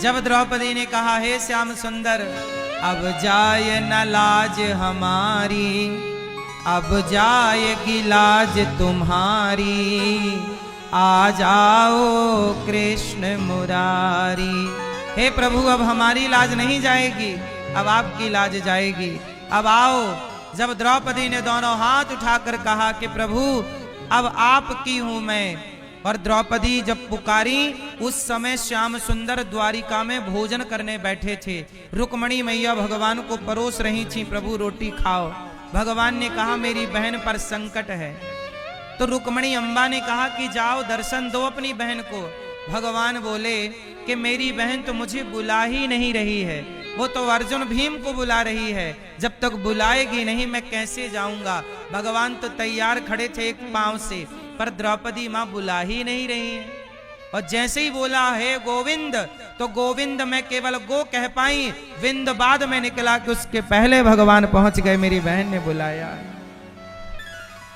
जब द्रौपदी ने कहा हे श्याम सुंदर, अब जाए न लाज हमारी, अब जाएगी लाज तुम्हारी, आ जाओ कृष्ण मुरारी। हे प्रभु, अब हमारी लाज नहीं जाएगी, अब आपकी लाज जाएगी, अब आओ। जब द्रौपदी ने दोनों हाथ उठाकर कहा कि प्रभु अब आपकी हूं मैं, और द्रौपदी जब पुकारी उस समय श्याम सुंदर द्वारिका में भोजन करने बैठे थे। रुक्मणी मैया भगवान को परोस रही थी, प्रभु रोटी खाओ। भगवान ने कहा मेरी बहन पर संकट है, तो रुक्मणी अम्बा ने कहा कि जाओ दर्शन दो अपनी बहन को। भगवान बोले कि मेरी बहन तो मुझे बुला ही नहीं रही है, वो तो अर्जुन भीम को बुला रही है, जब तक बुलाएगी नहीं मैं कैसे जाऊंगा। भगवान तो तैयार खड़े थे एक पांव से, पर द्रौपदी मां बुला ही नहीं रही है। और जैसे ही बोला हे गोविंद, तो गोविंद में केवल गो कह पाई, विंद बाद में निकला कि उसके पहले भगवान पहुंच गए, मेरी बहन ने बुलाया।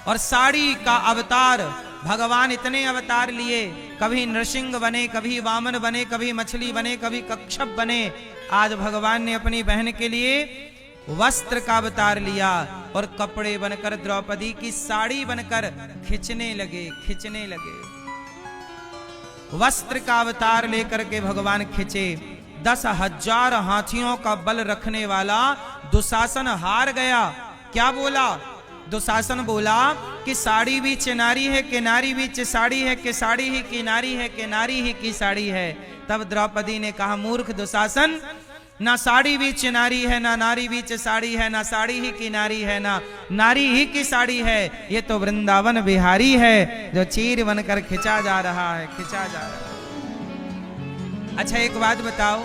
और साड़ी का अवतार, भगवान इतने अवतार लिए, कभी नृसिंह बने, कभी वामन बने, कभी मछली बने, कभी कच्छप बने। आज भगवान ने अपनी बहन के लिए वस्त्र का अवतार लिया और कपड़े बनकर द्रौपदी की साड़ी बनकर खिंचने लगे। वस्त्र का अवतार लेकर के भगवान खिंचे। 10,000 हाथियों का बल रखने वाला दुशासन हार गया। क्या बोला? दुशासन बोला कि साड़ी भी चिनारी है कि नारी भी साड़ी है, कि साड़ी ही की नारी है, कि नारी ही की साड़ी है। तब द्रौपदी ने कहा मूर्ख दुशासन, ना साड़ी भी चिनारी है, ना नारी भी साड़ी है, ना साड़ी ही की नारी है, ना नारी ही की साड़ी है। ये तो वृंदावन बिहारी है जो चीर बनकर खिंचा जा रहा है। अच्छा एक बात बताओ,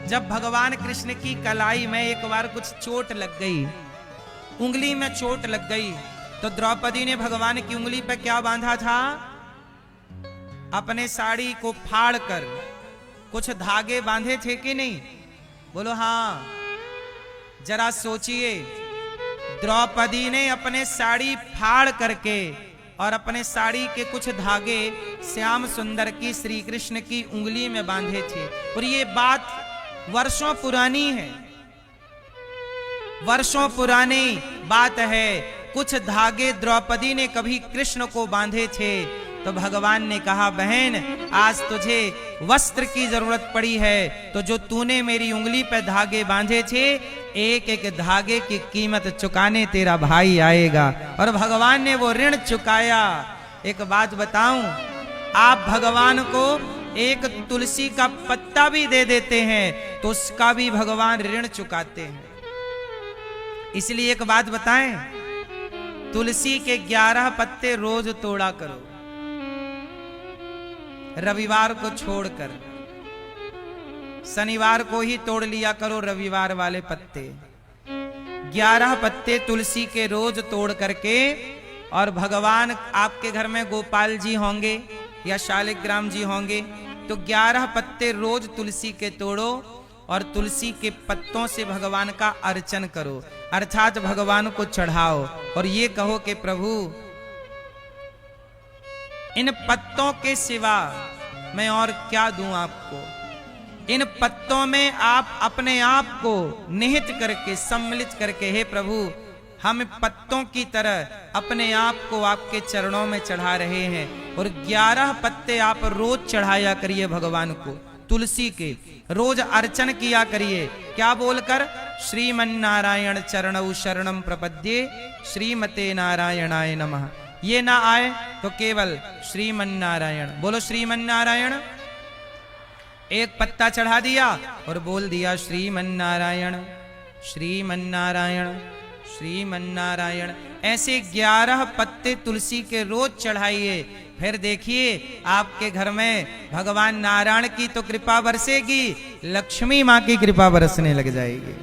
जब भगवान कृष्ण की कलाई में एक बार कुछ चोट लग गई, उंगली में चोट लग गई, तो द्रौपदी ने भगवान की उंगली पर क्या बांधा था? अपने साड़ी को फाड़ कर कुछ धागे बांधे थे कि नहीं? बोलो हाँ। जरा सोचिए, द्रौपदी ने अपने साड़ी फाड़ करके और अपने साड़ी के कुछ धागे श्याम सुंदर की, श्री कृष्ण की उंगली में बांधे थे। और ये बात वर्षों पुरानी है, वर्षों पुरानी बात है। कुछ धागे द्रौपदी ने कभी कृष्ण को बांधे थे, तो भगवान ने कहा बहन आज तुझे वस्त्र की जरूरत पड़ी है, तो जो तूने मेरी उंगली पे धागे बांधे थे, एक एक धागे की कीमत चुकाने तेरा भाई आएगा। और भगवान ने वो ऋण चुकाया। एक बात बताऊं, आप भगवान को एक तुलसी का पत्ता भी दे देते हैं तो उसका भी भगवान ऋण चुकाते हैं। इसलिए एक बात बताएं, तुलसी के 11 पत्ते रोज तोड़ा करो, रविवार को छोड़कर। शनिवार को ही तोड़ लिया करो रविवार वाले पत्ते। 11 पत्ते तुलसी के रोज तोड़ करके, और भगवान आपके घर में गोपाल जी होंगे या शालिग्राम जी होंगे, तो 11 पत्ते रोज तुलसी के तोड़ो और तुलसी के पत्तों से भगवान का अर्चन करो, अर्थात भगवान को चढ़ाओ। और ये कहो कि प्रभु इन पत्तों के सिवा मैं और क्या दूं आपको? इन पत्तों में आप अपने आप को निहित करके, सम्मिलित करके, हे प्रभु हम पत्तों की तरह अपने आप को आपके चरणों में चढ़ा रहे हैं। और 11 पत्ते आप रोज चढ़ाया करिए भगवान को, तुलसी के रोज अर्चन किया करिए। क्या बोलकर? श्रीमन्नारायण चरणौ शरणम प्रपद्ये, श्रीमते नारायणाय नमः। ये ना आए तो केवल श्रीमन्नारायण बोलो। श्रीमन्नारायण एक पत्ता चढ़ा दिया और बोल दिया श्रीमन्नारायण श्रीमन्नारायण श्रीमन्नारायण। ऐसे 11 पत्ते तुलसी के रोज चढ़ाइए, फिर देखिए आपके घर में भगवान नारायण की तो कृपा बरसेगी, लक्ष्मी माँ की कृपा बरसने लग जाएगी।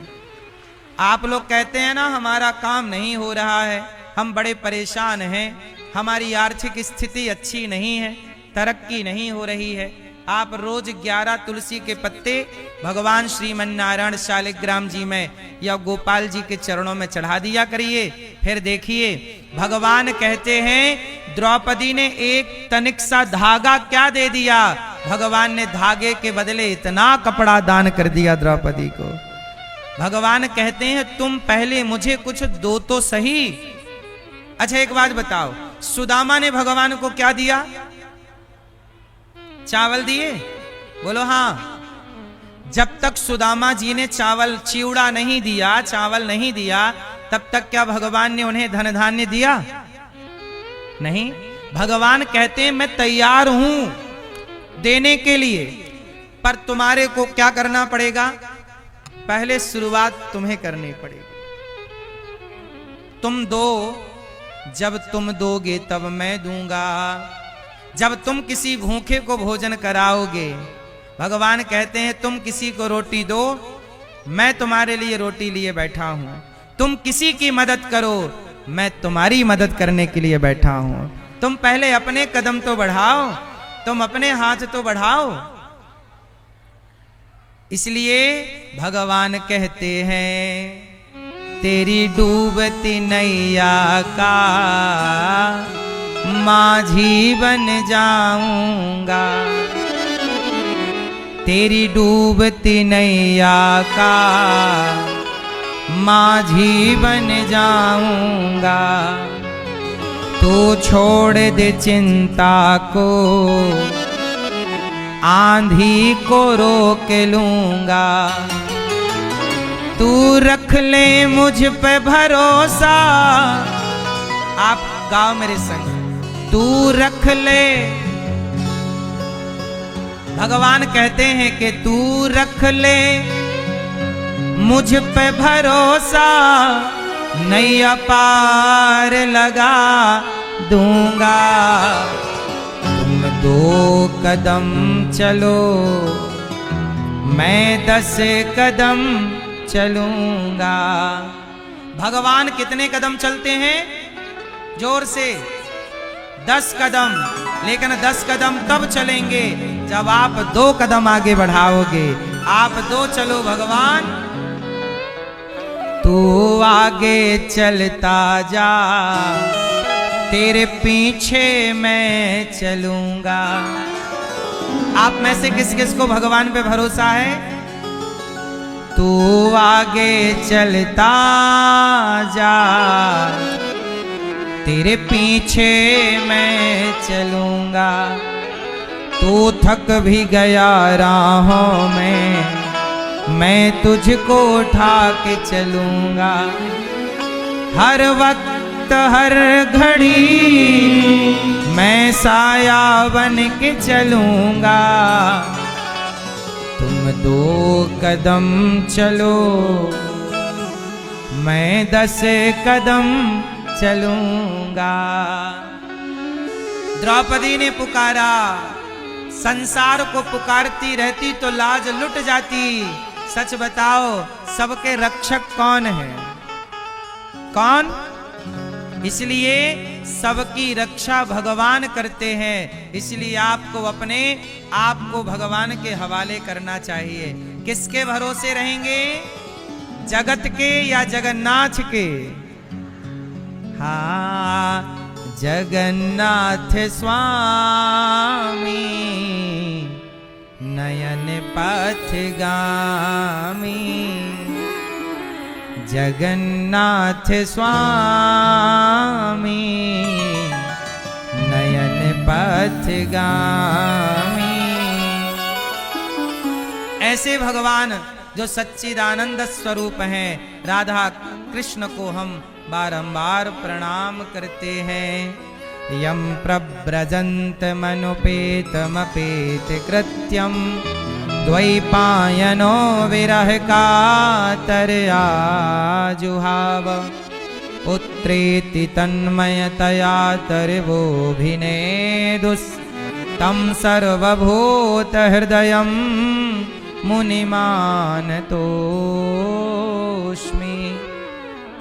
आप लोग कहते हैं ना हमारा काम नहीं हो रहा है, हम बड़े परेशान हैं, हमारी आर्थिक स्थिति अच्छी नहीं है, तरक्की नहीं हो रही है। आप रोज 11 तुलसी के पत्ते भगवान श्रीमन्नारायण शालिग्राम जी में या गोपाल जी के चरणों में चढ़ा दिया करिए। फिर देखिए भगवान कहते हैं द्रौपदी ने एक तनिक सा धागा क्या दे दिया? भगवान ने धागे के बदले इतना कपड़ा दान कर दिया द्रौपदी को। भगवान कहते हैं तुम पहले मुझे कुछ दो तो सही। अच्छा एक बात बताओ, सुदामा ने भगवान को क्या दिया? चावल दिए? बोलो हाँ। जब तक सुदामा जी ने चावल चिवड़ा नहीं दिया, चावल नहीं दिया, तब तक क्या भगवान ने उन्हें धन धान्य दिया? नहीं। भगवान कहते हैं मैं तैयार हूं देने के लिए, पर तुम्हारे को क्या करना पड़ेगा? पहले शुरुआत तुम्हें करनी पड़ेगी। तुम दो, जब तुम दोगे तब मैं दूंगा। जब तुम किसी भूखे को भोजन कराओगे, भगवान कहते हैं तुम किसी को रोटी दो, मैं तुम्हारे लिए रोटी लिए बैठा हूं। तुम किसी की मदद करो, मैं तुम्हारी मदद करने के लिए बैठा हूं। तुम पहले अपने कदम तो बढ़ाओ, तुम अपने हाथ तो बढ़ाओ। इसलिए भगवान कहते हैं तेरी डूबती नैया का माझी बन जाऊंगा। तेरी डूबती नैया का माझी बन जाऊंगा। तू छोड़ दे चिंता को, आंधी को रोक लूंगा। तू रख ले मुझ पे भरोसा। आप गाओ मेरे संग, तू रख ले। भगवान कहते हैं कि तू रख ले मुझ पे भरोसा, नैया पार लगा दूंगा। तुम 2 कदम चलो, मैं 10 कदम चलूंगा। भगवान कितने कदम चलते हैं? जोर से 10 कदम। लेकिन 10 कदम तब चलेंगे जब आप 2 कदम आगे बढ़ाओगे। आप 2 चलो भगवान, तू आगे चलता जा, तेरे पीछे मैं चलूंगा। आप में से किस किस को भगवान पे भरोसा है? तू आगे चलता जा, तेरे पीछे मैं चलूंगा। तू थक भी गया राहों में, मैं तुझको उठा के चलूंगा। हर वक्त हर घड़ी मैं साया बन के चलूंगा। तुम 2 कदम चलो, मैं 10 कदम चलूंगा। द्रौपदी ने पुकारा। संसार को पुकारती रहती तो लाज लुट जाती। सच बताओ, सबके रक्षक कौन है? कौन? इसलिए सबकी रक्षा भगवान करते हैं। इसलिए आपको अपने आप को भगवान के हवाले करना चाहिए। किसके भरोसे रहेंगे? जगत के या जगन्नाथ के? हाँ, जगन्नाथ स्वामी नयन पथगामी। जगन्नाथ स्वामी नयन पथगामी। ऐसे भगवान जो सच्चिदानंद स्वरूप हैं, राधा कृष्ण को हम बारंबार प्रणाम करते हैं। यम प्रव्रजन्त मनुपेतमपेत कृत्यम, द्वैपायनो विरह कातरया जुहाव। पुत्रेति तन्मयतया तर्वोऽभिनेदुस्, तं सर्वभूत हृदयं मुनिमानतोऽस्मि।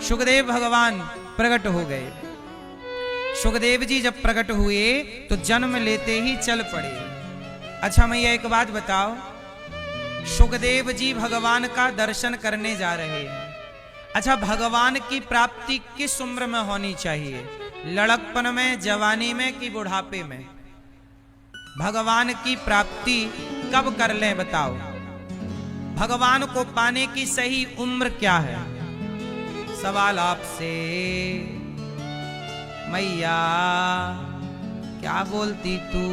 सुखदेव भगवान प्रकट हो गए। सुखदेव जी जब प्रकट हुए तो जन्म लेते ही चल पड़े। अच्छा मैया एक बात बताओ, सुखदेव जी भगवान का दर्शन करने जा रहे हैं। अच्छा, भगवान की प्राप्ति किस उम्र में होनी चाहिए? लड़कपन में, जवानी में कि बुढ़ापे में? भगवान की प्राप्ति कब कर लें बताओ? भगवान को पाने की सही उम्र क्या है? सवाल आपसे। मैया क्या बोलती तू?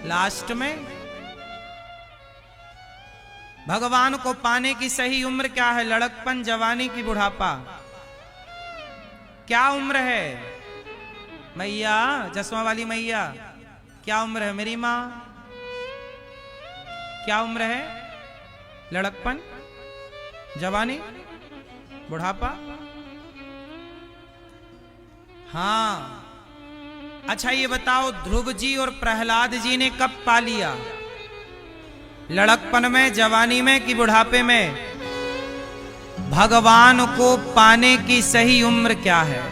लास्ट में भगवान को पाने की सही उम्र क्या है? लड़कपन, जवानी की बुढ़ापा? क्या उम्र है? मैया, चश्मा वाली मैया, क्या उम्र है मेरी माँ? क्या उम्र है? लड़कपन, जवानी, बुढ़ापा? हाँ। अच्छा ये बताओ, ध्रुव जी और प्रहलाद जी ने कब पा लिया? लड़कपन में, जवानी में कि बुढ़ापे में? भगवान को पाने की सही उम्र क्या है?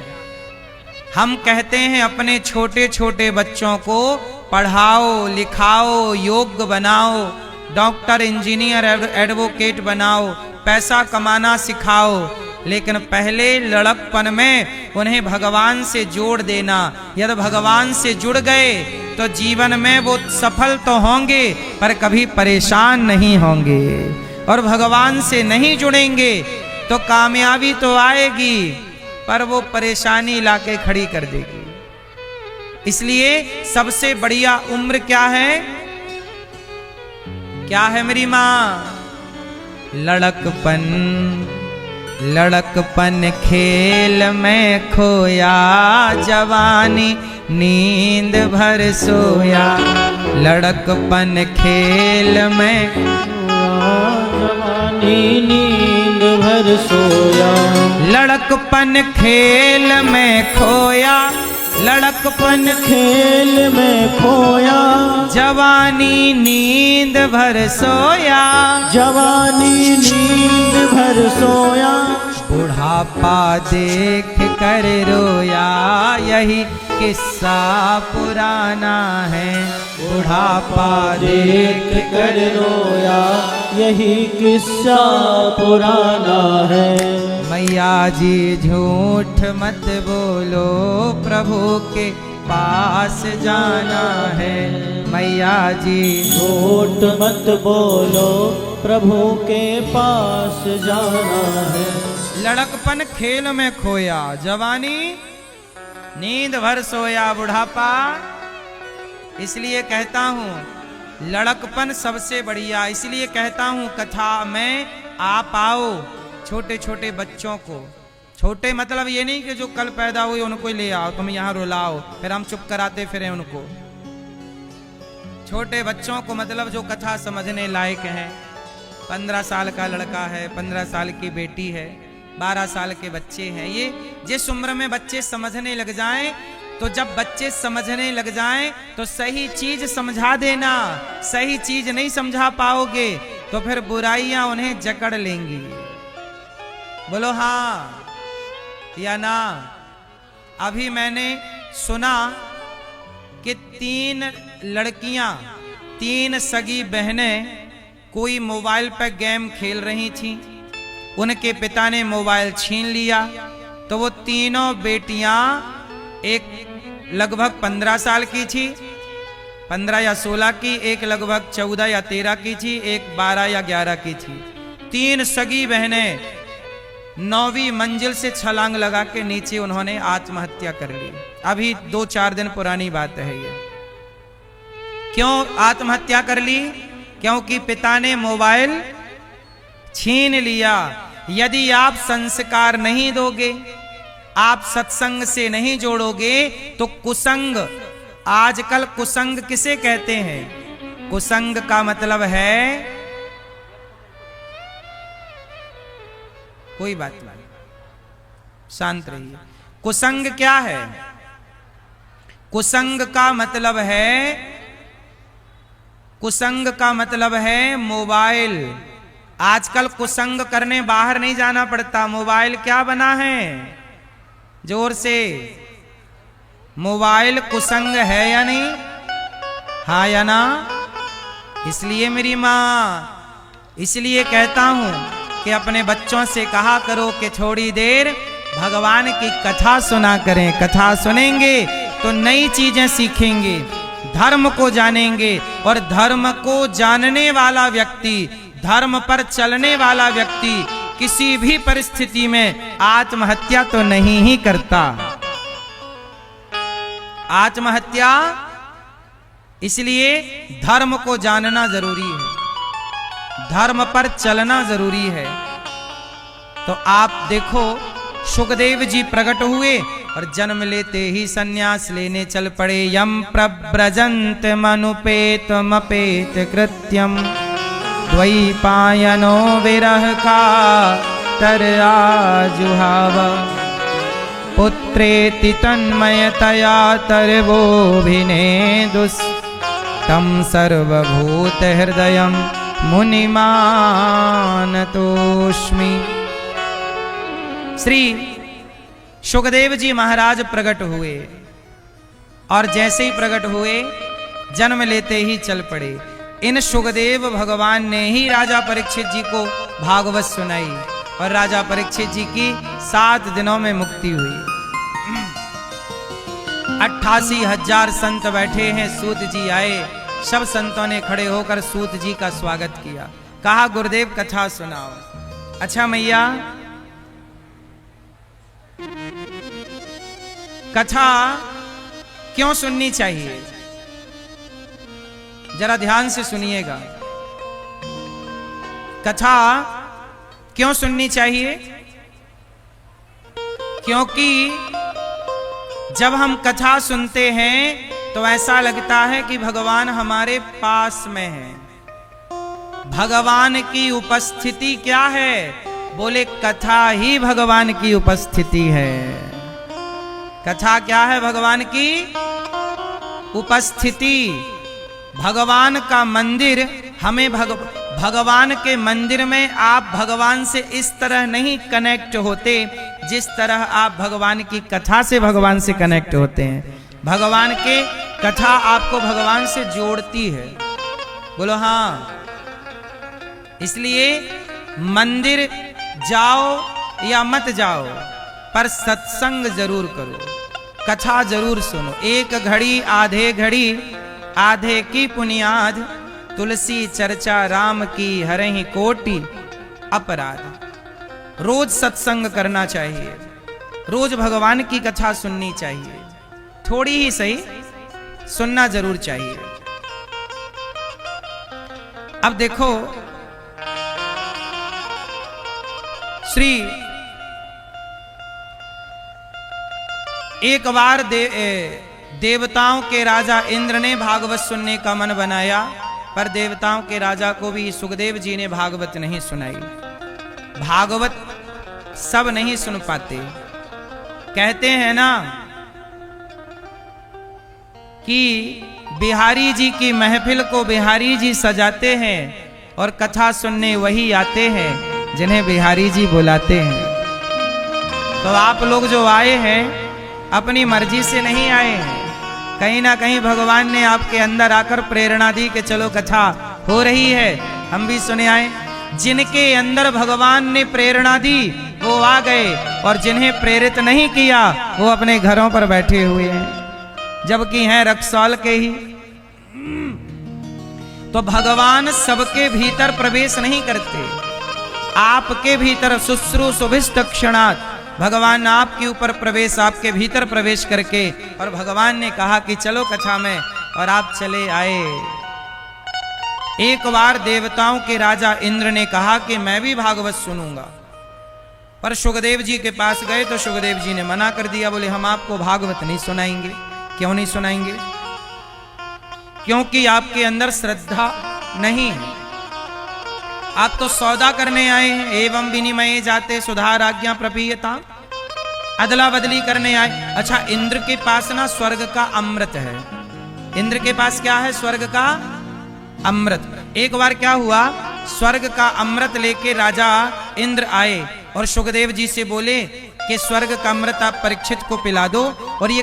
हम कहते हैं अपने छोटे छोटे बच्चों को पढ़ाओ, लिखाओ, योग्य बनाओ, डॉक्टर, इंजीनियर, एडवोकेट बनाओ, पैसा कमाना सिखाओ, लेकिन पहले लड़कपन में उन्हें भगवान से जोड़ देना। यदि भगवान से जुड़ गए तो जीवन में वो सफल तो होंगे पर कभी परेशान नहीं होंगे, और भगवान से नहीं जुड़ेंगे तो कामयाबी तो आएगी पर वो परेशानी लाके खड़ी कर देगी। इसलिए सबसे बढ़िया उम्र क्या है? क्या है मेरी माँ? लड़कपन। लड़कपन खेल में खोया, जवानी नींद भर सोया। लड़कपन खेल में जवानी नींद भर सोया। लड़कपन खेल में खोया, लड़कपन खेल में खोया। जवानी नींद भर सोया। जवानी नींद भर सोया। बुढ़ापा देख कर रोया, यही किस्सा पुराना है। बुढ़ापा देख कर रोया, यही किस्सा पुराना है। मैया जी झूठ मत बोलो, प्रभु के पास जाना है। मैया जी झूठ मत बोलो, प्रभु के पास जाना है। लड़कपन खेल में खोया, जवानी नींद भर सोया। बुढ़ापा, इसलिए कहता हूँ लड़कपन सबसे बढ़िया। इसलिए कहता हूँ कथा में आप आओ छोटे छोटे बच्चों को। छोटे मतलब ये नहीं कि जो कल पैदा हुए उनको ही ले आओ, तुम यहाँ रुलाओ फिर हम चुप कराते फिरें उनको। छोटे बच्चों को मतलब जो कथा समझने लायक है। 15 साल का लड़का है, 15 साल की बेटी है, 12 साल के बच्चे हैं। ये जिस उम्र में बच्चे समझने लग जाएं, तो जब बच्चे समझने लग जाएं तो सही चीज समझा देना। सही चीज नहीं समझा पाओगे तो फिर बुराइयां उन्हें जकड़ लेंगी। बोलो हाँ या ना। अभी मैंने सुना कि 3 लड़कियां, 3 सगी बहनें कोई मोबाइल पर गेम खेल रही थीं। उनके पिता ने मोबाइल छीन लिया तो वो तीनों बेटियां, एक लगभग 15 साल की थी, 15 या 16 की, एक लगभग 14 या 13 की थी, एक 12 या 11 की थी। 3 सगी बहनें 9वीं मंजिल से छलांग लगा के नीचे उन्होंने आत्महत्या कर ली। अभी 2-4 दिन पुरानी बात है ये। क्यों आत्महत्या कर ली? क्योंकि पिता ने मोबाइल छीन लिया। यदि आप संस्कार नहीं दोगे, आप सत्संग से नहीं जोड़ोगे तो कुसंग, आजकल कुसंग किसे कहते हैं? कुसंग का मतलब है, कोई बात नहीं, शांत रहिए। कुसंग क्या है? कुसंग का मतलब है, कुसंग का मतलब है मोबाइल। आजकल कुसंग करने बाहर नहीं जाना पड़ता। मोबाइल क्या बना है? जोर से, मोबाइल कुसंग है या नहीं? हाँ या ना? इसलिए मेरी माँ, इसलिए कहता हूं कि अपने बच्चों से कहा करो कि थोड़ी देर भगवान की कथा सुना करें। कथा सुनेंगे तो नई चीजें सीखेंगे, धर्म को जानेंगे। और धर्म को जानने वाला व्यक्ति, धर्म पर चलने वाला व्यक्ति किसी भी परिस्थिति में आत्महत्या तो नहीं ही करता। आत्महत्या, इसलिए धर्म को जानना जरूरी है, धर्म पर चलना जरूरी है। तो आप देखो, सुखदेव जी प्रकट हुए और जन्म लेते ही सन्यास लेने चल पड़े। यम प्रव्रजंत मनुपेत मपेत कृत्यम द्वैपायनो विरह का तराजुहाव पुत्रेति तन्मयतया तरवोभिनेदुस् तम सर्वभूत हृदयम मुनिमानतोस्मि। श्री सुखदेव जी महाराज प्रकट हुए और जैसे ही प्रकट हुए जन्म लेते ही चल पड़े। इन सुखदेव भगवान ने ही राजा परीक्षित जी को भागवत सुनाई और राजा परीक्षित जी की 7 दिनों में मुक्ति हुई। 88,000 संत बैठे हैं, सूत जी आए, सब संतों ने खड़े होकर सूत जी का स्वागत किया। कहा गुरुदेव कथा सुनाओ। अच्छा मैया, कथा क्यों सुननी चाहिए? जरा ध्यान से सुनिएगा। कथा क्यों सुननी चाहिए? क्योंकि जब हम कथा सुनते हैं तो ऐसा लगता है कि भगवान हमारे पास में है। भगवान की उपस्थिति क्या है? बोले कथा ही भगवान की उपस्थिति है। कथा क्या है? भगवान की उपस्थिति। भगवान का मंदिर, हमें भगवान के मंदिर में आप भगवान से इस तरह नहीं कनेक्ट होते जिस तरह आप भगवान की कथा से भगवान से कनेक्ट होते हैं। भगवान के कथा आपको भगवान से जोड़ती है। बोलो हाँ। इसलिए मंदिर जाओ या मत जाओ, पर सत्संग जरूर करो, कथा जरूर सुनो। एक घड़ी आधे घड़ी आधे की पुनियाद, तुलसी चर्चा राम की हरहि कोटि अपराध। रोज सत्संग करना चाहिए, रोज भगवान की कथा सुननी चाहिए, थोड़ी ही सही सुनना जरूर चाहिए। अब देखो, श्री एक बार देवताओं के राजा इंद्र ने भागवत सुनने का मन बनाया, पर देवताओं के राजा को भी सुखदेव जी ने भागवत नहीं सुनाई। भागवत सब नहीं सुन पाते। कहते हैं ना कि बिहारी जी की महफिल को बिहारी जी सजाते हैं और कथा सुनने वही आते हैं जिन्हें बिहारी जी बुलाते हैं। तो आप लोग जो आए हैं अपनी मर्जी से नहीं आए हैं, कहीं ना कहीं भगवान ने आपके अंदर आकर प्रेरणा दी कि चलो कथा हो रही है, हम भी सुने आए। जिनके अंदर भगवान ने प्रेरणा दी वो आ गए, और जिन्हें प्रेरित नहीं किया वो अपने घरों पर बैठे हुए हैं, जबकि हैं रक्सौल के ही। तो भगवान सबके भीतर प्रवेश नहीं करते, आपके भीतर शुश्रू सुभिष्ट क्षणात् भगवान आपके ऊपर प्रवेश, आपके भीतर प्रवेश करके, और भगवान ने कहा कि चलो कथा में, और आप चले आए। एक बार देवताओं के राजा इंद्र ने कहा कि मैं भी भागवत सुनूंगा, पर सुखदेव जी के पास गए तो सुखदेव जी ने मना कर दिया। बोले हम आपको भागवत नहीं सुनाएंगे। क्यों नहीं सुनाएंगे? क्योंकि आपके अंदर श्रद्धा नहीं है। आप तो सौदा करने आए हैं। एवं विनिमय जाते सुधार आज्ञा प्रपीयता, अदला बदली करने आए। अच्छा, इंद्र के पास ना स्वर्ग का अमृत है। इंद्र के पास क्या है? स्वर्ग का अमृत। एक बार क्या हुआ, स्वर्ग का अमृत लेके राजा इंद्र आए और सुखदेव जी से बोले कि स्वर्ग का अमृत आप परीक्षित को पिला दो, और ये